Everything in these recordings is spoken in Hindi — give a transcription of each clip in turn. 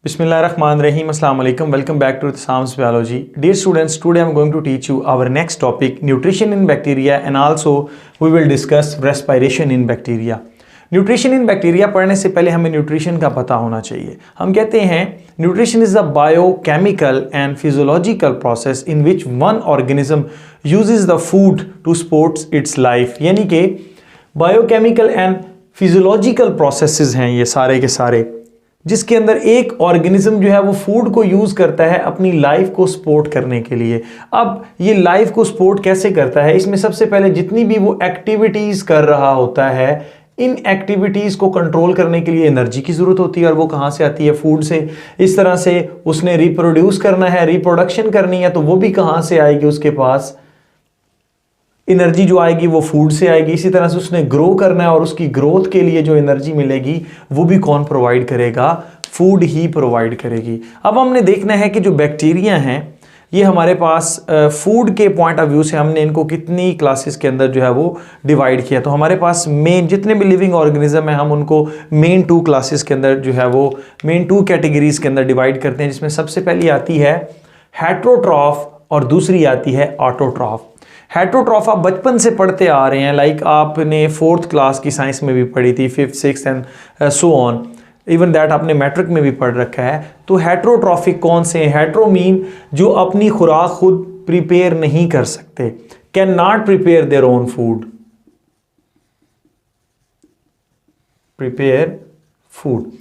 Bismillahirrahmanirrahim. Assalamu alaikum. Welcome back to Sam's Biology. Dear students, today I'm going to teach you our next topic, nutrition in bacteria, and also we will discuss respiration in bacteria. Nutrition in bacteria पढ़ने से पहले हमें न्यूट्रिशन का पता होना चाहिए। हम कहते हैं nutrition is the biochemical and physiological process in which one organism uses the food to support its life. यानी कि बायोकेमिकल एंड फिजियोलॉजिकल प्रोसेसेस हैं ये सारे के सारे, जिसके अंदर एक ऑर्गेनिज्म जो है वो फूड को यूज करता है अपनी लाइफ को सपोर्ट करने के लिए। अब ये लाइफ को सपोर्ट कैसे करता है, इसमें सबसे पहले जितनी भी वो एक्टिविटीज कर रहा होता है, इन एक्टिविटीज को कंट्रोल करने के लिए एनर्जी की जरूरत होती है, और वो कहां से आती है? फूड से। इस तरह से उसने रिप्रोड्यूस करना है, रिप्रोडक्शन करनी है, तो वो भी कहां से आएगी? उसके पास एनर्जी जो आएगी वो फूड से आएगी। इसी तरह से उसने ग्रो करना है, और उसकी ग्रोथ के लिए जो एनर्जी मिलेगी वो भी कौन प्रोवाइड करेगा? फूड ही प्रोवाइड करेगी। अब हमने देखना है कि जो बैक्टीरिया हैं ये हमारे पास फूड के पॉइंट ऑफ व्यू से हमने इनको कितनी क्लासेस के अंदर जो है वो डिवाइड किया। तो हमारे पास मेन जितने भी लिविंग ऑर्गेनिज्म है हम उनको मेन 2 क्लासेस के अंदर जो है वो मेन 2 कैटेगरीज के अंदर डिवाइड करते हैं, जिसमें सबसे पहली आती है हेट्रोट्रॉफ और दूसरी आती है ऑटोट्रॉफ। हेट्रोट्रॉफ आप बचपन से पढ़ते आ रहे हैं, लाइक आपने 4th क्लास की साइंस में भी पढ़ी थी, 5th 6th and so on, even that आपने मैट्रिक में भी पढ़ रखा है। तो हेट्रोट्रॉफिक कौन से हैं? हेट्रो मीन जो अपनी खुराक खुद प्रिपेयर नहीं कर सकते, can not prepare their own food, prepare food.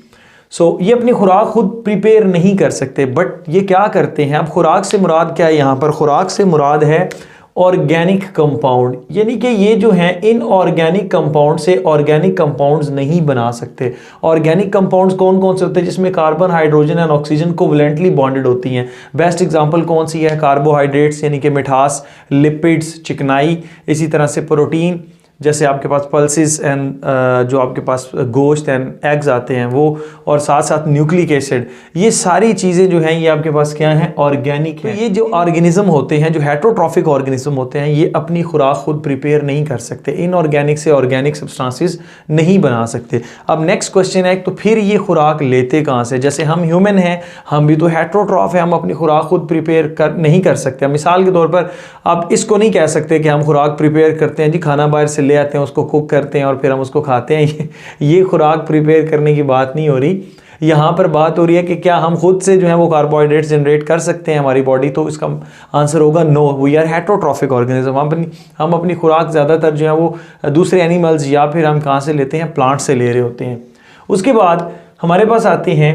So ये अपनी खुराक खुद प्रिपेयर नहीं कर सकते, बट ये क्या करते हैं? अब खुराक से मुराद क्या है? यहां पर खुराक से मुराद है ऑर्गेनिक कंपाउंड, यानी कि ये जो हैं इन ऑर्गेनिक कंपाउंड से ऑर्गेनिक कंपाउंड्स नहीं बना सकते। ऑर्गेनिक कंपाउंड्स कौन कौन से होते हैं? जिसमें carbon, hydrogen and oxygen covalently bonded होती हैं। बेस्ट एग्जांपल कौन सी है? कार्बोहाइड्रेट्स यानी कि मिठास, लिपिड्स चिकनाई, इसी तरह से प्रोटीन जैसे आपके पास पल्सेस एंड जो आपके पास गोश्त एंड एग्स आते हैं वो, और साथ साथ न्यूक्लिक एसिड, ये सारी चीज़ें जो हैं ये आपके पास क्या हैं? ऑर्गेनिक है। तो ये जो ऑर्गेनिज्म होते हैं, जो हेट्रोट्रॉफिक ऑर्गेनिज्म होते हैं, ये अपनी खुराक खुद प्रिपेयर नहीं कर सकते, इनऑर्गेनिक से ऑर्गेनिक सब्सटेंसेस नहीं बना सकते। अब नेक्स्ट क्वेश्चन है, तो फिर ये खुराक लेते कहाँ से? जैसे हम ह्यूमन हैं, हम भी तो हेट्रोट्रॉफ है, हम अपनी खुराक खुद प्रिपेयर नहीं कर सकते। मिसाल के तौर पर आप इसको नहीं कह सकते कि हम खुराक प्रिपेयर करते हैं जी, खाना बाहर से ले आते हैं, उसको कुक करते हैं और फिर हम उसको खाते हैं। ये खुराक प्रिपेयर करने की बात नहीं हो रही, यहाँ पर बात हो रही है कि क्या हम खुद से जो है वो कार्बोहाइड्रेट्स जनरेट कर सकते हैं हमारी बॉडी? तो इसका आंसर होगा no, we are heterotrophic organism. हम अपनी खुराक ज़्यादातर जो है वो दूसरे एनिमल्स या फिर हम कहाँ से लेते हैं? प्लांट से ले रहे होते हैं। उसके बाद हमारे पास आते हैं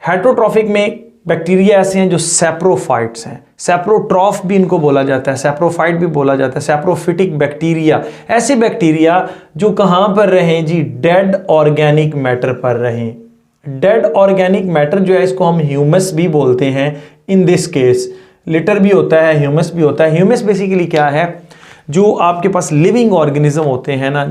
हेट्रोट्रॉफिक में बैक्टीरिया ऐसे हैं जो सैप्रोफाइट्स हैं, सैप्रोट्रॉफ भी इनको बोला जाता है, सैप्रोफाइट भी बोला जाता है, सैप्रोफिटिक बैक्टीरिया। ऐसे बैक्टीरिया जो कहाँ पर रहें जी? डेड ऑर्गेनिक मैटर पर रहें। डेड ऑर्गेनिक मैटर जो है इसको हम ह्यूमस भी बोलते हैं। इन दिस केस लिटर भी होता है, ह्यूमस भी होता है। ह्यूमस बेसिकली क्या है? जो आपके पास लिविंग ऑर्गेनिज्म होते हैं ना,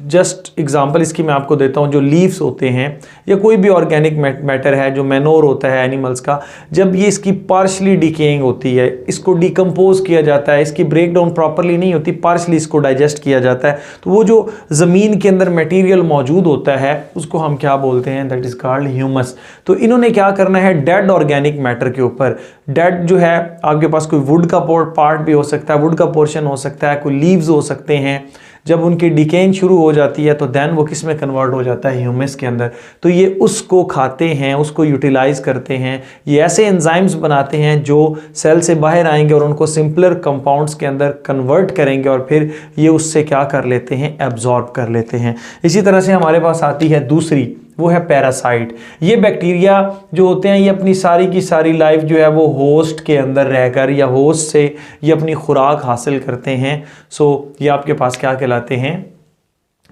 जस्ट एग्जांपल इसकी मैं आपको देता हूँ, जो लीव्स होते हैं या कोई भी ऑर्गेनिक मैटर है, जो मैनोर होता है एनिमल्स का, जब ये इसकी पार्शली डिकेइंग होती है, इसको डिकम्पोज किया जाता है, इसकी ब्रेक डाउन प्रॉपरली नहीं होती, पार्शली इसको डाइजेस्ट किया जाता है, तो वो जो ज़मीन के अंदर मटेरियल मौजूद होता है उसको हम क्या बोलते हैं? That is called humus. तो इन्होंने क्या करना है? डेड ऑर्गेनिक मैटर के ऊपर, डेड जो है आपके पास कोई वुड का पार्ट भी हो सकता है, वुड का पोर्शन हो सकता है, कोई लीव्स हो सकते हैं, जब उनकी डिकेइंग शुरू हो जाती है तो देन वो किस में कन्वर्ट हो जाता है? ह्यूमस के अंदर। तो ये उसको खाते हैं, उसको यूटिलाइज करते हैं। ये ऐसे एंजाइम्स बनाते हैं जो सेल से बाहर आएंगे और उनको सिंपलर कंपाउंड्स के अंदर कन्वर्ट करेंगे, और फिर ये उससे क्या कर लेते हैं? एब्जॉर्ब कर लेते हैं। इसी तरह से हमारे पास आती है दूसरी, वो है पैरासाइट। ये बैक्टीरिया जो होते हैं ये अपनी सारी की सारी लाइफ जो है वो होस्ट के अंदर रहकर या होस्ट से ये अपनी खुराक हासिल करते हैं। सो ये आपके पास क्या कहलाते हैं?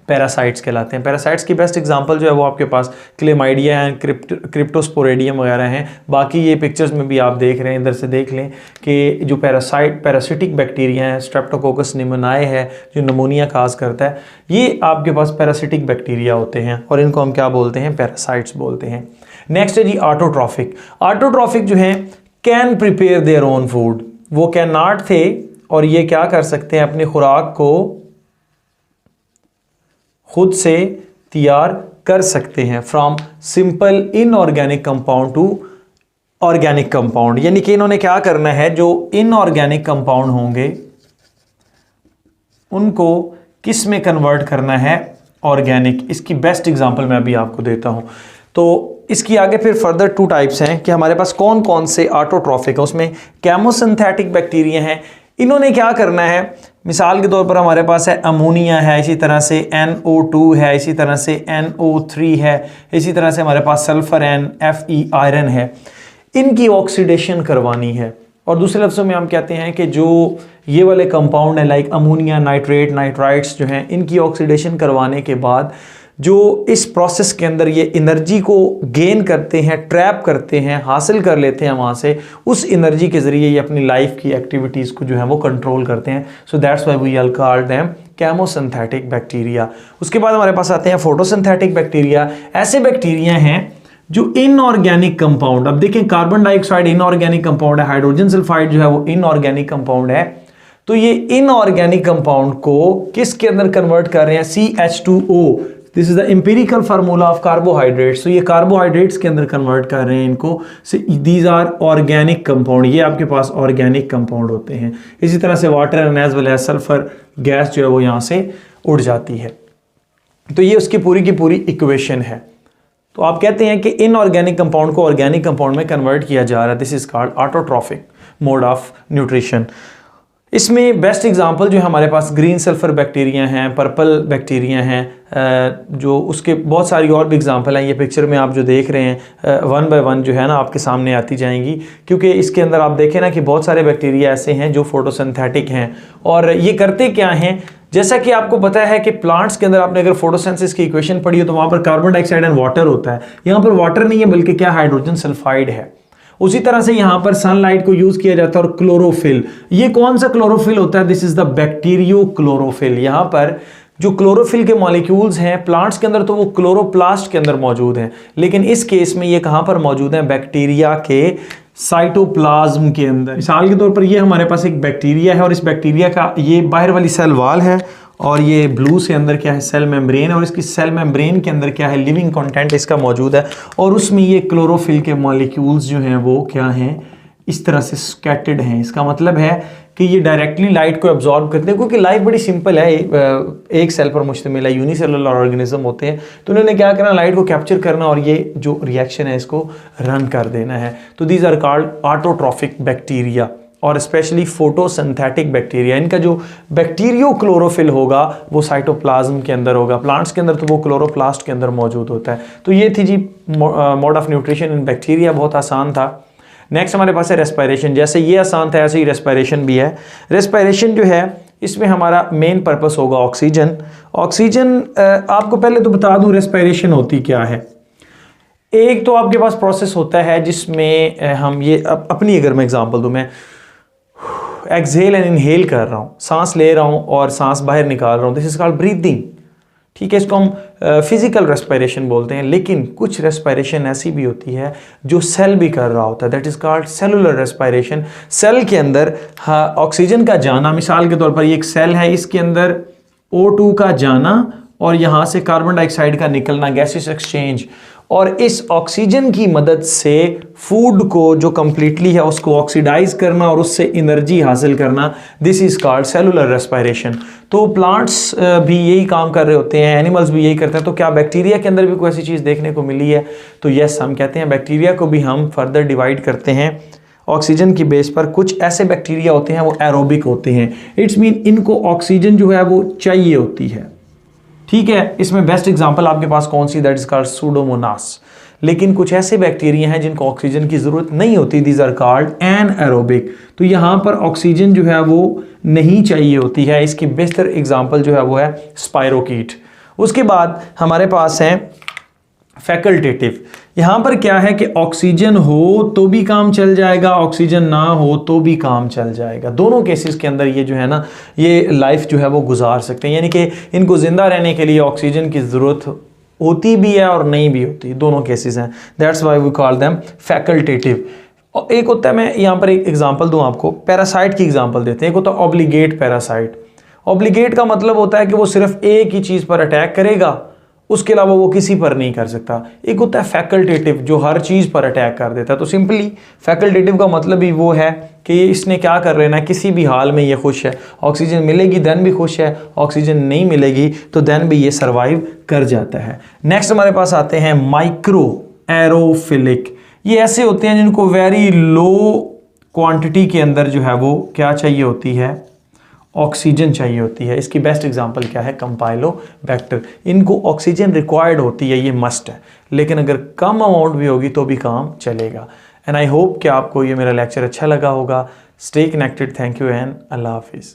पैरासाइट्स कहलाते हैं। पैरासाइट्स की बेस्ट एग्जांपल जो है वो आपके पास क्लेमाइडिया हैं, क्रिप्टोस्पोरेडियम वगैरह हैं। बाकी ये पिक्चर्स में भी आप देख रहे हैं, इधर से देख लें कि जो पैरासिटिक बैक्टीरिया हैं, स्ट्रेप्टोकोकस निमोनियाe है जो नमोनिया काज करता है, ये आपके पास पैरासिटिक बैक्टीरिया होते हैं और इनको हम क्या बोलते हैं? पैरासाइट्स बोलते हैं। नेक्स्ट है जी ऑटोट्रॉफिक। ऑटोट्रॉफिक जो है can prepare their own food, वो कैन नॉट थे, और ये क्या कर सकते हैं? अपनी खुराक को खुद से तैयार कर सकते हैं। From simple inorganic compound to organic compound, यानी कि इन्होंने क्या करना है, जो इनऑर्गेनिक कंपाउंड होंगे उनको किस में कन्वर्ट करना है, ऑर्गेनिक। इसकी बेस्ट एग्जांपल मैं अभी आपको देता हूं। तो इसकी आगे फिर फर्दर 2 टाइप्स हैं कि हमारे पास कौन कौन से ऑटोट्रॉफिक है, उसमें केमोसिंथेटिक बैक्टीरिया हैं। इन्होंने क्या करना है, मिसाल के तौर पर हमारे पास है अमोनिया है, इसी तरह से NO2 है, इसी तरह से NO3 है, इसी तरह से हमारे पास सल्फर Fe आयरन है, इनकी ऑक्सीडेशन करवानी है। और दूसरे लफ्ज़ों में हम कहते हैं कि जो ये वाले कंपाउंड है लाइक अमोनिया, नाइट्रेट, नाइट्राइट्स जो हैं, इनकी ऑक्सीडेशन करवाने के बाद जो इस प्रोसेस के अंदर ये एनर्जी को गेन करते हैं, ट्रैप करते हैं, हासिल कर लेते हैं वहाँ से, उस एनर्जी के ज़रिए ये अपनी लाइफ की एक्टिविटीज़ को जो है वो कंट्रोल करते हैं। So that's why we are called them chemosynthetic bacteria. उसके बाद हमारे पास आते हैं फोटोसिंथेटिक बैक्टीरिया। ऐसे बैक्टीरिया हैं जो इनऑर्गेनिक कंपाउंड, अब देखें कार्बन डाइऑक्साइड इनऑर्गेनिक कंपाउंड है, हाइड्रोजन सल्फाइड जो है वो इनऑर्गेनिक कंपाउंड है। तो ये इनऑर्गेनिक कंपाउंड को किसके अंदर कन्वर्ट कर रहे हैं, CH2O। This is the empirical formula of carbohydrates. तो ये कार्बोहाइड्रेट्स के अंदर कन्वर्ट कर रहे हैं इनको। दीज आर ऑर्गेनिक कंपाउंड, ये आपके पास ऑर्गेनिक कंपाउंड होते हैं। इसी तरह से water and as well as sulphur gas जो है वो यहाँ से उड़ जाती है। तो ये उसकी पूरी की पूरी इक्वेशन है। तो आप कहते हैं कि इनऑर्गेनिक कंपाउंड को ऑर्गेनिक कंपाउंड में कन्वर्ट किया जा रहा है। This is called autotrophic mode of nutrition. इसमें बेस्ट एग्जांपल जो हमारे पास ग्रीन सल्फर बैक्टीरिया हैं, पर्पल बैक्टीरिया हैं, जो उसके बहुत सारी और भी एग्जांपल हैं। ये पिक्चर में आप जो देख रहे हैं 1 बाय 1 जो है ना आपके सामने आती जाएंगी, क्योंकि इसके अंदर आप देखें ना कि बहुत सारे बैक्टीरिया ऐसे हैं जो फोटोसिंथेटिक हैं। और ये करते क्या हैं, जैसा कि आपको पता है कि प्लांट्स के अंदर आपने अगर फोटोसिंथेसिस की इक्वेशन पढ़ी हो तो वहाँ पर कार्बन डाइऑक्साइड एंड वाटर होता है। यहाँ पर वाटर नहीं है बल्कि क्या, हाइड्रोजन सल्फाइड है। उसी तरह से यहां पर सनलाइट को यूज किया जाता है। और क्लोरोफिल, ये कौन सा क्लोरोफिल होता है, this is the bacterio chlorophyll. यहां पर जो क्लोरोफिल के मॉलिक्यूल्स हैं प्लांट्स के अंदर तो वो क्लोरोप्लास्ट के अंदर मौजूद हैं, लेकिन इस केस में ये कहां पर मौजूद है, बैक्टीरिया के साइटोप्लाज्म के अंदर। मिसाल के तौर पर ये हमारे पास एक बैक्टीरिया है और इस बैक्टीरिया का ये बाहर वाली सेल वाल है और ये ब्लू से अंदर क्या है, सेल मेम्ब्रेन है। और इसकी सेल मेम्ब्रेन के अंदर क्या है, लिविंग कंटेंट इसका मौजूद है। और उसमें ये क्लोरोफिल के मॉलिक्यूल्स जो हैं वो क्या हैं, इस तरह से स्कैटर्ड हैं। इसका मतलब है कि ये डायरेक्टली लाइट को एब्जॉर्ब करते हैं, क्योंकि लाइफ बड़ी सिंपल है, एक सेल पर मुश्तमिल है, यूनिसेलुलर ऑर्गेनिज्म होते हैं। तो उन्होंने क्या करना, लाइट को कैप्चर करना और ये जो रिएक्शन है इसको रन कर देना है। तो these are called autotrophic bacteria और स्पेशली फोटोसिंथेटिक बैक्टीरिया। इनका जो बैक्टीरियो क्लोरोफिल होगा वो साइटोप्लाज्म के अंदर होगा, प्लांट्स के अंदर तो वो क्लोरोप्लास्ट के अंदर मौजूद होता है। तो ये थी जी mode of nutrition in bacteria, बहुत आसान था। नेक्स्ट हमारे पास है रेस्पिरेशन। जैसे ये आसान था ऐसे ही रेस्पिरेशन भी है। रेस्पिरेशन जो है इसमें हमारा मेन पर्पस होगा ऑक्सीजन। ऑक्सीजन आपको पहले तो बता दूं रेस्पिरेशन होती क्या है। एक तो आपके पास प्रोसेस होता है जिसमें हम ये अपनी अगर मैं एग्जांपल दूं, मैं एक्सहेल एंड इनहेल कर रहा हूँ, सांस ले रहा हूँ और सांस बाहर निकाल रहा हूँ, दिस इज कॉल्ड ब्रीदिंग। ठीक है, इसको हम फिजिकल रेस्पिरेशन बोलते हैं। लेकिन कुछ रेस्पिरेशन ऐसी भी होती है जो सेल भी कर रहा होता है, that is called cellular respiration. Cell के अंदर ऑक्सीजन का जाना, मिसाल के तौर पर ये एक सेल है, इसके अंदर O2 का जाना और यहाँ से कार्बन डाइऑक्साइड का निकलना, गैसेस एक्सचेंज। और इस ऑक्सीजन की मदद से फूड को जो कंप्लीटली है उसको ऑक्सीडाइज करना और उससे एनर्जी हासिल करना, this is called cellular respiration. तो प्लांट्स भी यही काम कर रहे होते हैं, एनिमल्स भी यही करते हैं। तो क्या बैक्टीरिया के अंदर भी कोई ऐसी चीज़ देखने को मिली है? तो यस, हम कहते हैं बैक्टीरिया को भी हम फर्दर डिवाइड करते हैं ऑक्सीजन की बेस पर। कुछ ऐसे बैक्टीरिया होते हैं वो एरोबिक होते हैं, इट्स मीन इनको ऑक्सीजन जो है वो चाहिए होती है। ठीक है, इसमें बेस्ट एग्जांपल आपके पास कौन सी, दैट इज कॉल्ड सूडोमोनास। लेकिन कुछ ऐसे बैक्टीरिया हैं जिनको ऑक्सीजन की जरूरत नहीं होती, दीज आर कॉल्ड एनएरोबिक। तो यहाँ पर ऑक्सीजन जो है वो नहीं चाहिए होती है। इसकी बेहतर एग्जांपल जो है वो है स्पाइरोकीट। उसके बाद हमारे पास है फैकल्टेटिव। यहाँ पर क्या है कि ऑक्सीजन हो तो भी काम चल जाएगा, ऑक्सीजन ना हो तो भी काम चल जाएगा। दोनों केसेस के अंदर ये जो है ना, ये लाइफ जो है वो गुजार सकते हैं। यानी कि इनको जिंदा रहने के लिए ऑक्सीजन की ज़रूरत होती भी है और नहीं भी होती, दोनों केसेस हैं। That's why we call them facultative. और एक होता है, मैं यहाँ पर एक एग्जाम्पल दूँ आपको, पैरासाइट की एग्जाम्पल देते हैं। एक होता है ऑब्लिगेट पैरासाइट। ऑब्लिगेट का मतलब होता है कि वो सिर्फ एक ही चीज़ पर अटैक करेगा, उसके अलावा वो किसी पर नहीं कर सकता। एक होता है फैकल्टेटिव जो हर चीज़ पर अटैक कर देता है। तो सिंपली फैकल्टेटिव का मतलब ही वो है कि इसने क्या कर लेना, किसी भी हाल में ये खुश है, ऑक्सीजन मिलेगी देन भी खुश है, ऑक्सीजन नहीं मिलेगी तो देन भी ये सर्वाइव कर जाता है। नेक्स्ट हमारे पास आते हैं माइक्रो एरोफिलिक। ये ऐसे होते हैं जिनको वेरी लो क्वांटिटी के अंदर जो है वो क्या चाहिए होती है, ऑक्सीजन चाहिए होती है। इसकी बेस्ट एग्जांपल क्या है, कंपाइलोबैक्टर। इनको ऑक्सीजन रिक्वायर्ड होती है, ये मस्ट है, लेकिन अगर कम अमाउंट भी होगी तो भी काम चलेगा। एंड आई होप कि आपको ये मेरा लेक्चर अच्छा लगा होगा। Stay connected. Thank you and अल्लाह हाफिज़।